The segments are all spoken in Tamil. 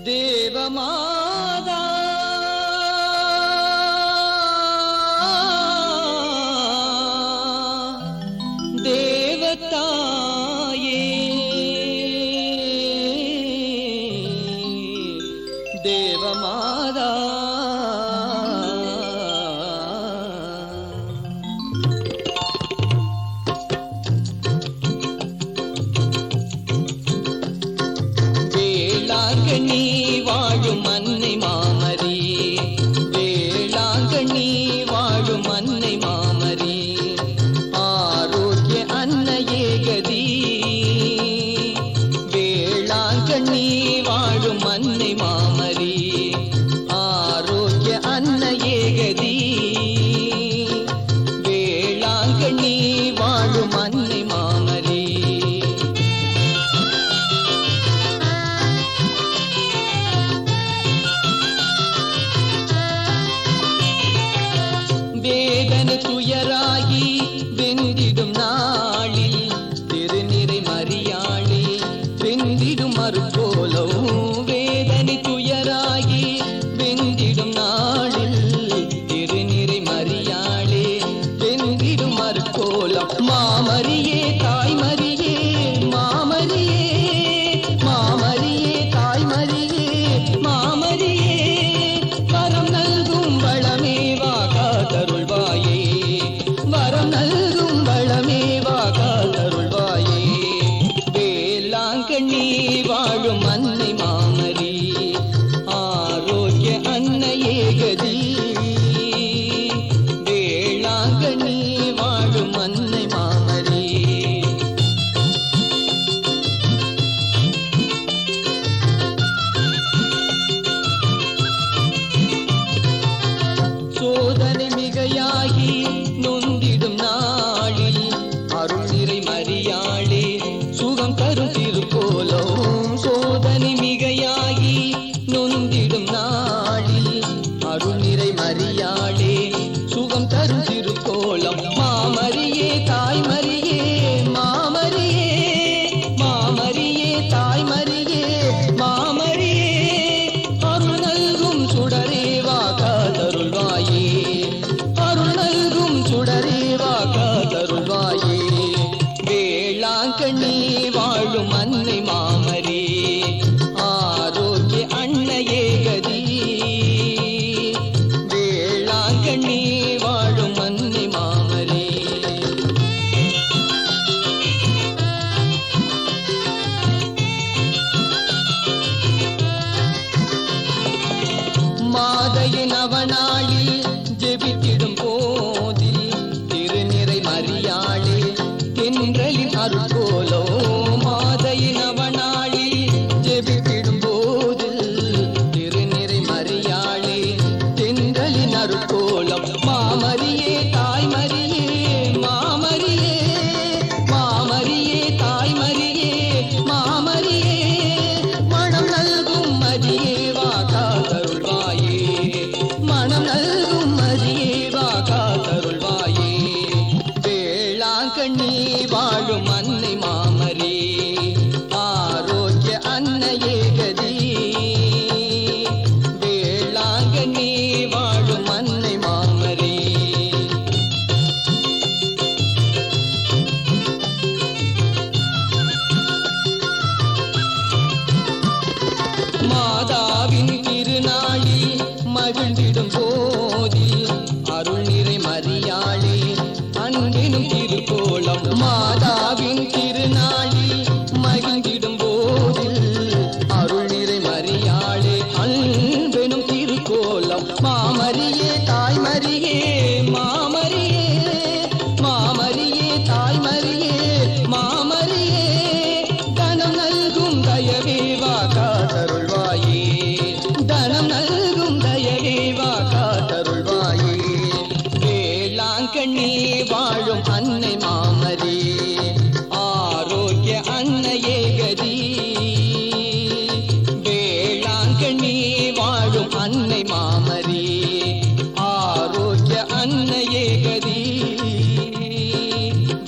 தேவமாதா தேவதாயே தேவமாதா வேளாங்கண்ணி வாழும் அன்னை மாமரி வேளாங்கண்ணி வாழும் அன்னை மாமரி ஆரோக்கிய அன்னையே கதி வேளாங்கண்ணி வாழும் அன்னை மாமரி ஆரோக்கிய அன்னையே கதி வேளாங்கண்ணி வாழும் அன்னை மாமரி வேதனை துயராகி வெந்திடும் நாளில் திருநிறை மரியாளே வெந்திடும் மறுபோலோ வேதனை துயராகி வெந்திடும் நாளில் திருநிறை மரியாளே வெந்திடும் மறுபோலம் மாமரியே தாய்மரியே மாமரியே மாமரியே தாய்மரியே மாமரியே வரம் நல்கும் வளமேவா காத்தருள்வாயே வரம் நல்கும் வளமேவா காத்தருள்வாயே வேளாங்கண்ணி வாழும் அன்னை மாமரி ஆரோக்கிய அன்னையே கதி வேளாங்கண்ணி வாழும் அன்னை மாமரி சோதனை மிகையாகி நொந்திடும் நாளில் அருள் நிறை மரியாளே சுகம் தரும் திருக்கோலோ சோதனை மிகையாகி நொந்திடும் நாளில் அருள் நிறை மரியாளே சுகம் தரும் திருக்கோலம் மாமரியே தாய்மரியே மாமரியே மாமரியே தாய்மரியே மாமரியே அருள் நல்கும் சுடரேவா காத்தருள்வாயே அருள் நல்கும் சுடரேவா காத்தருள்வாயே வேளாங்கண்ணி வாழும் அன்னை மாமரி ஆரோக்கிய அன்னையே கதி வேளாங்கண்ணி வாழும் அன்னை மாமரி மாதையின் அவனாளில் ஜெபித்திடும் போதில் திருநிறை மரியாளே தென்றலின் அருள்போலோ மாதையின் அவனாளில் ஜெபித்திடும் போதில் திருநிறை மரியாளே தென்றலின் அருள்போலம் மாமரியே தாய்மரியே மாமரியே மாமரியே தாய்மரியே மாமரியே மனம் நல்கும் மதியேவா காத்தருள்வாயே மனம் நல்கும் மதியேவா காத்தருள்வாயே வேளாங்கண்ணி வாழும் அன்னை மாமரி ஆரோக்கிய அன்னையே கதி வேளாங்கண்ணி வாழும் அன்னை மாமரி மாதாவின் திருநாளில் மகிழ்ந்திடும் போதில் அருள் நிறை மரியாளே அன்பினும் திருக்கோலம் மாதாவின் திருநாளில் மகிழ்ந்திடும் போதில் அருள் நிறை மரியாளே அன்பினும் திருக்கோலம் மாமரியே தாய்மரியே மாமரியே மாமரியே தாய்மரியே மாமரியே தனம் நல்கும் தயவேவா காத்தருள்வாயே தனம் நல்கும் தயவேவா காத்தருள்வாயே வேளாங்கண்ணி வாழும் அன்னை மாமரி ஆரோக்கிய அன்னையே கதி வேளாங்கண்ணி வாழும் அன்னை மாமரி ஆரோக்கிய அன்னையே கதி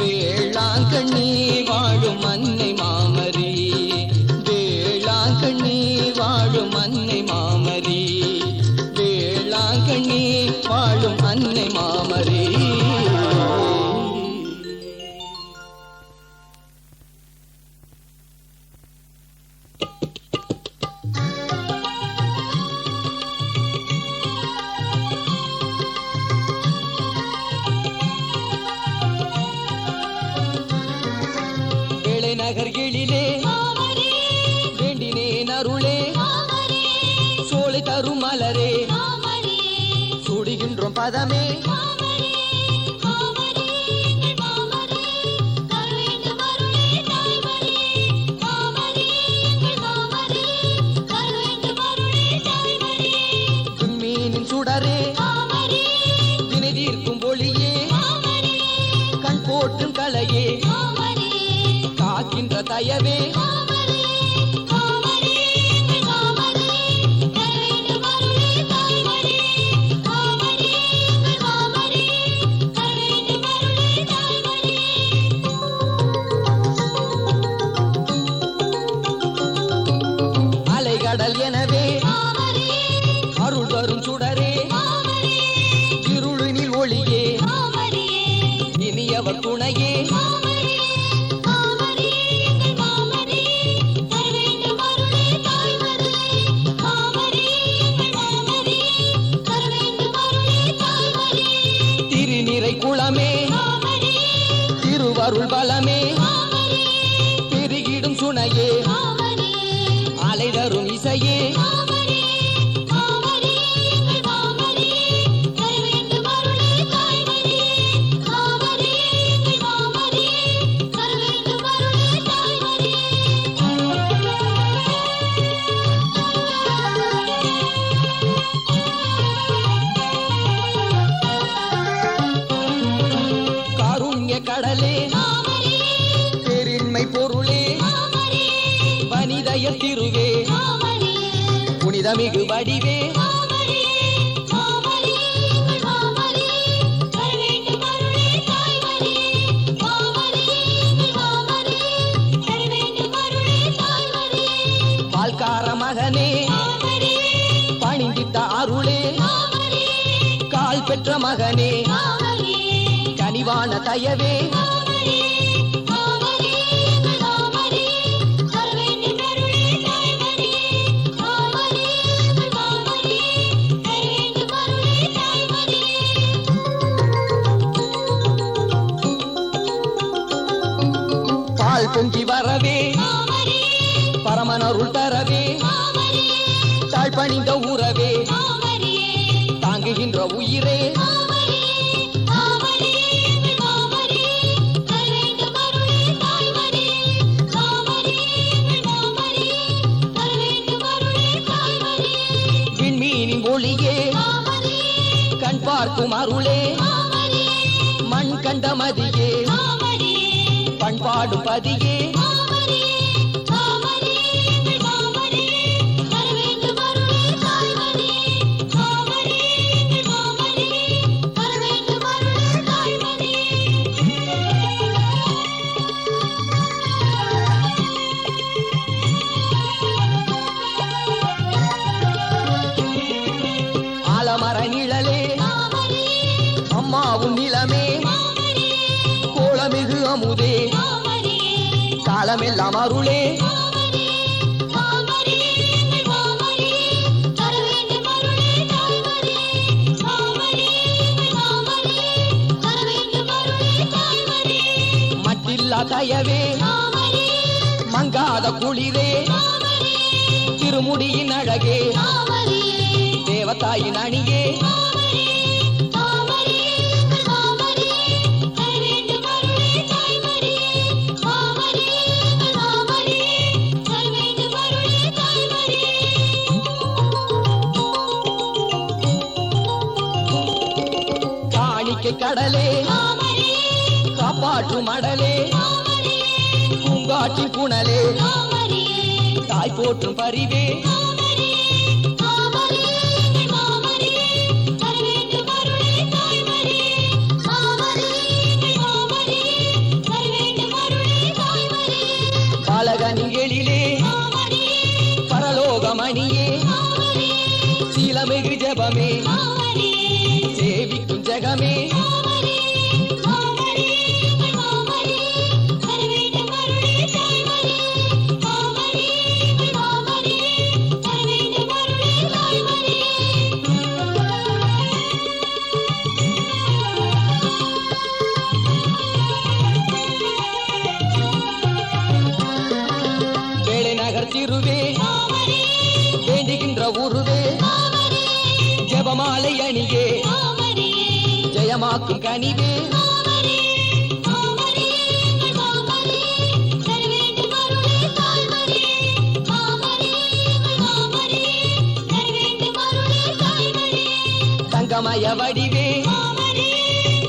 வேளாங்கண்ணி வாழும் அன்னை மாமரி வேளாங்கண்ணி வாழும் நகர் எழிலே வேண்டினேன் அருளே சோலை தரும் மலரே சுடுகின்றோம் பதமே மீனின் சுடரே வினை தீர்க்கும் ஒளியே கண் போற்றும் கலையே காக்கின்ற தயவே அலைகடல் எனவே அருள் தரும் சுடரே இருளினில் ஒளியே இனியவர் துணையே திருநிறை குளமே திருவருள் பலமே பெருகிடும் சுனையே அலை தரும் இசையே கடலே பெருண்மை பொருளே வனிதய திருவே புனிதமிகு வடிவே பால்கார மகனே பணிந்திட்ட அருளே கால் பெற்ற மகனே கனிவான தயவே பால் பொங்கி வரவே பரமனருள் தரவே தாழ்பணிந்த உறவே தாங்குகின்ற உயிரே விண்மீனின் ஒளியே கண் பார்க்கும் அருளே மண் கண்ட மதியே பண்பாடு பதியே ஆலமர நிழலே அம்மாவும் நிலமே கோலமிகு அமுதே காலமெல்லாம் அருளே மட்டில்லா தயவே மங்காத குளிரே திருமுடியின் அழகே தேவதாயின் அணியே காணிக்கை கடலே காப்பாற்றும் மடலே பூங்காட்டின் புனலே தாய் போற்றும் பரிவே பாலகனின் எழிலே பரலோகமணியே சீலமிகு ஜபமே சேவிக்கும் ஜெகமே திருவே வேண்டுகின்ற உருவே ஜெபமாலை அணியே ஜெயமாக்கும் கனிவே தங்கமய வடிவே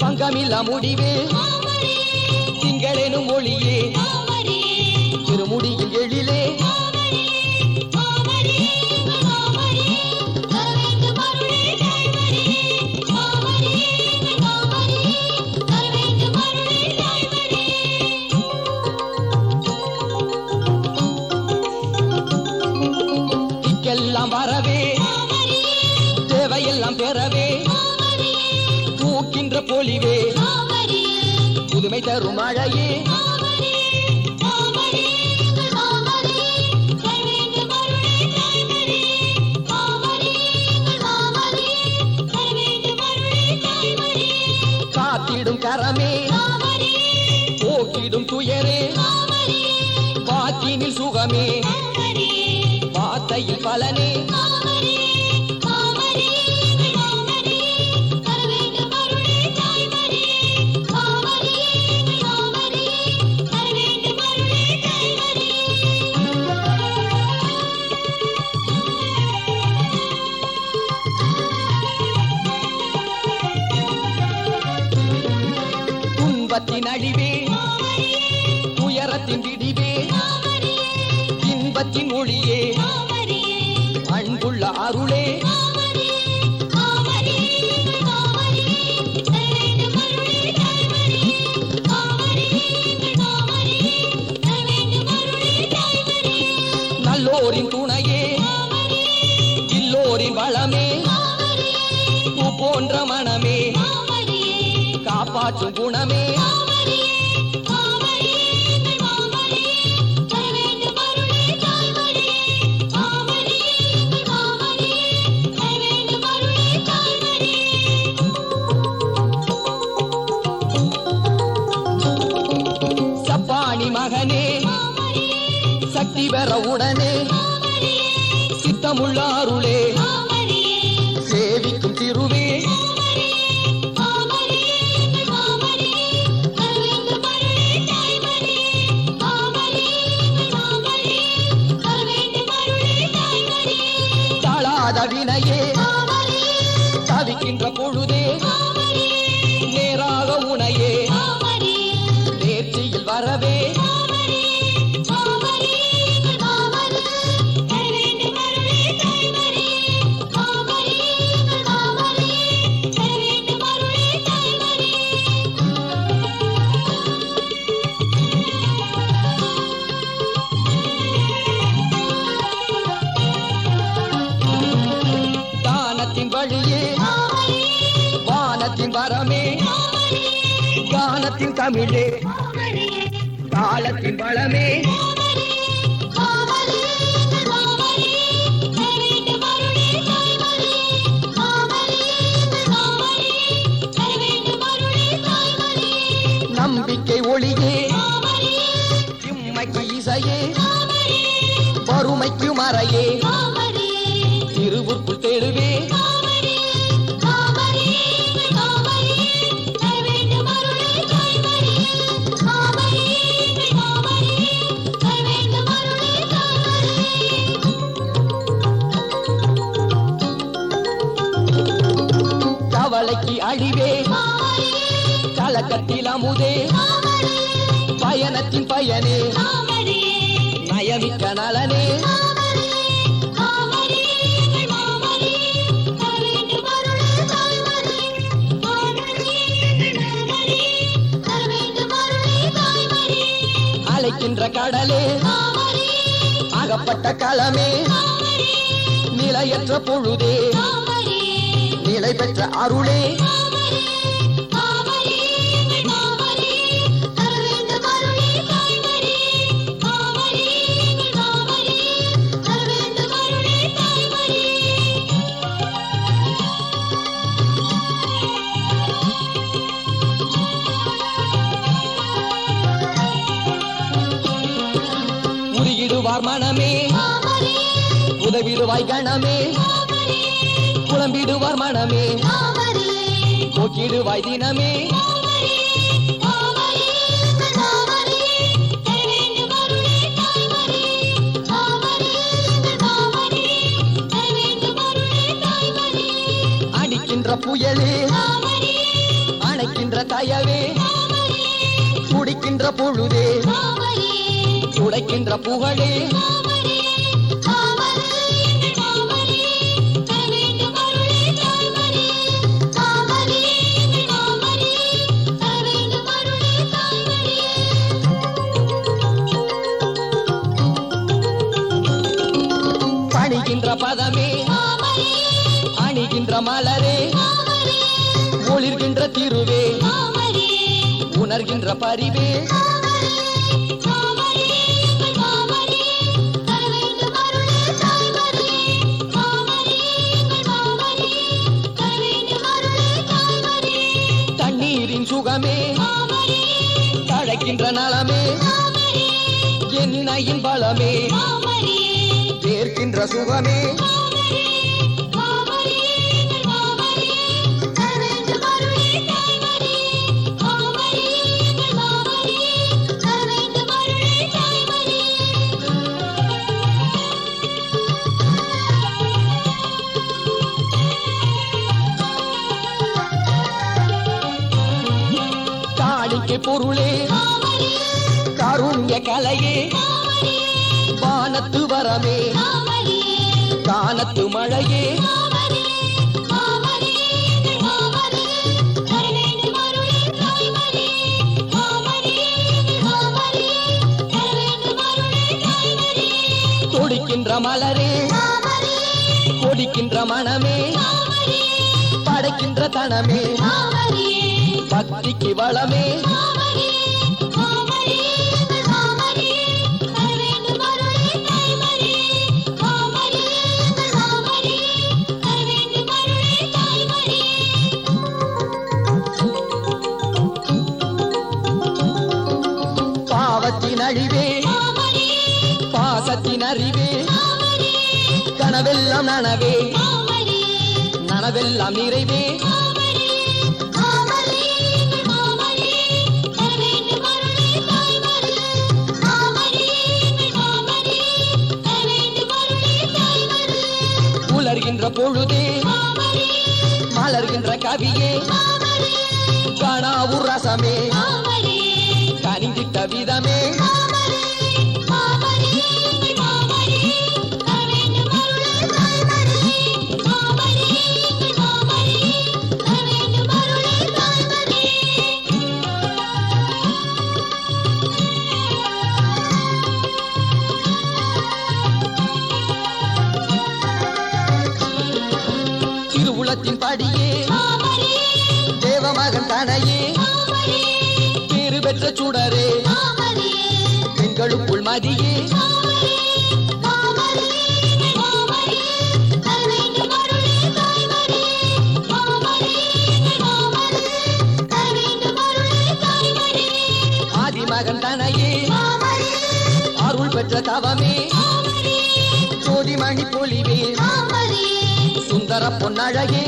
பங்கமில்லா முடிவே திங்களெனும் மொழியே திருமுடியில் எழிலே இக்கெல்லாம் வரவே தேவையெல்லாம் பெறவே பூக்கின்ற பொலிவே புதுமை தரும் மழையே காத்திடும் கரமே போக்கிடும் துயரே வாக்கினில் சுகமே வார்த்தையில் பலனே துன்பத்தின் அழிவே துயரத்தின் விடிவே இன்பத்தின் மொழியே அன்புள்ள அருளே நல்லோரின் துணையே இல்லோரின் வளமே பூ போன்ற மனமே காப்பாற்றும் குணமே சப்பானி மகனே சக்தி பெற உடனே சித்தமுள்ள அருளே சேவிக்கும் திருவே வினையே தவிக்கின்ற பொழுதே நேராக உனையே நேர்ச்சியில் வரவே வழியே வானத்தின் வரமே கானத்தின் தமிழே காலத்தின் வளமே நம்பிக்கை ஒளியே இம்மைக்கு இசையே வறுமைக்கு மறையே திருவுக்குள் தெருவே கவலைக்கு அழிவே கலக்கத்தில் அமுதே பயணத்தின் பயனே நயமிக்க நலனே அழைக்கின்ற கடலே அகப்பட்ட களமே நிலையற்ற பொழுதே நிலை பெற்ற அருளே உருகிடுவார் மனமே உதவிடுவாய் கணமே குழம்பிடுவார் மனமே போக்கிடுவாய் தினமே அடிக்கின்ற புயலே அணைக்கின்ற தயவே குடிக்கின்ற பொழுதே உடைக்கின்ற புகழே பணிகின்ற பதமே அணிகின்ற மலரே ஒளிர்கின்ற திருவே உணர்கின்ற பரிவே தண்ணீரின் சுகமே தழைக்கின்ற நலமே என்னையின் பலமே ஏற்கின்ற சுகமே காணிக்கை பொருளே காருண்ய கலையே வானத்து வரமே கானத்து மழையே தொடிக்கின்ற மலரே கொடிக்கின்ற மனமே படைக்கின்ற தனமே பக்திக்கு வளமே பாவத்தின் அழிவே பாசத்தின் அறிவே கனவெல்லாம் நனவே நனவெல்லாம் நிறைவே உலர்கின்ற பொழுதே மலர்கின்ற கவியே காணாவூர் ரசமே கனிந்திட்ட விதமே திருவுளத்தின் படியே தேவமகன் தனையே பேறு பெற்ற சுடரே பெண்களுக்குள் மதியே ஆதிமகன் தனையே அருள் பெற்ற தவமே ஜோதிமணி பொலிவே சுந்தர பொன்னழகே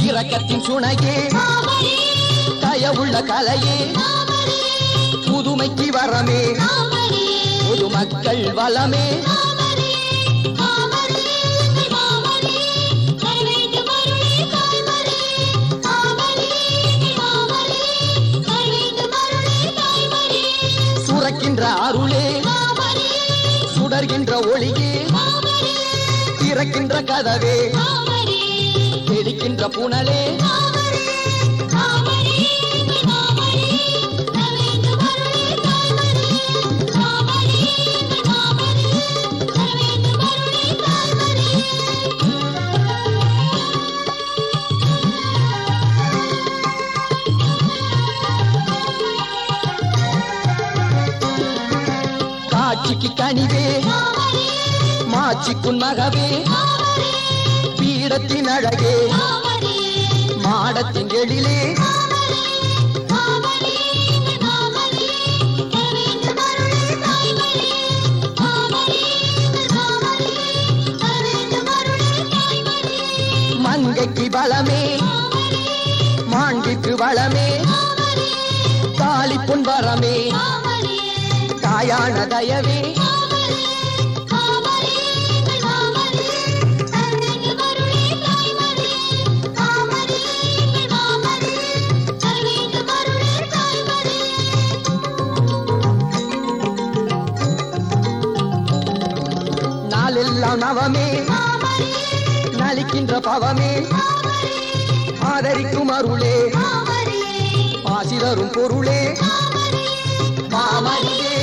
இரக்கத்தின் சுனையே தயவுள்ள கலையே புதுமைக்கு வரமே பொது மக்கள் வளமே சுரக்கின்ற அருளே சுடர்கின்ற ஒளியே திறக்கின்ற கதவே தெளிக்கின்ற புனலே காட்சிக்கு கனிவே மாச்சிக்குன் மகவே பீடத்தின் அழகே மாடத்தின் எழிலே மங்கைக்கு பலமே மாண்பிற்கு வளமே தாலி பொன்பரமே தாயான தயவே நாளெல்லாம் நவமே நலிக்கின்ற பவமே ஆதரிக்கும் அருளே ஆசிரரும் பொருளே மாமரியே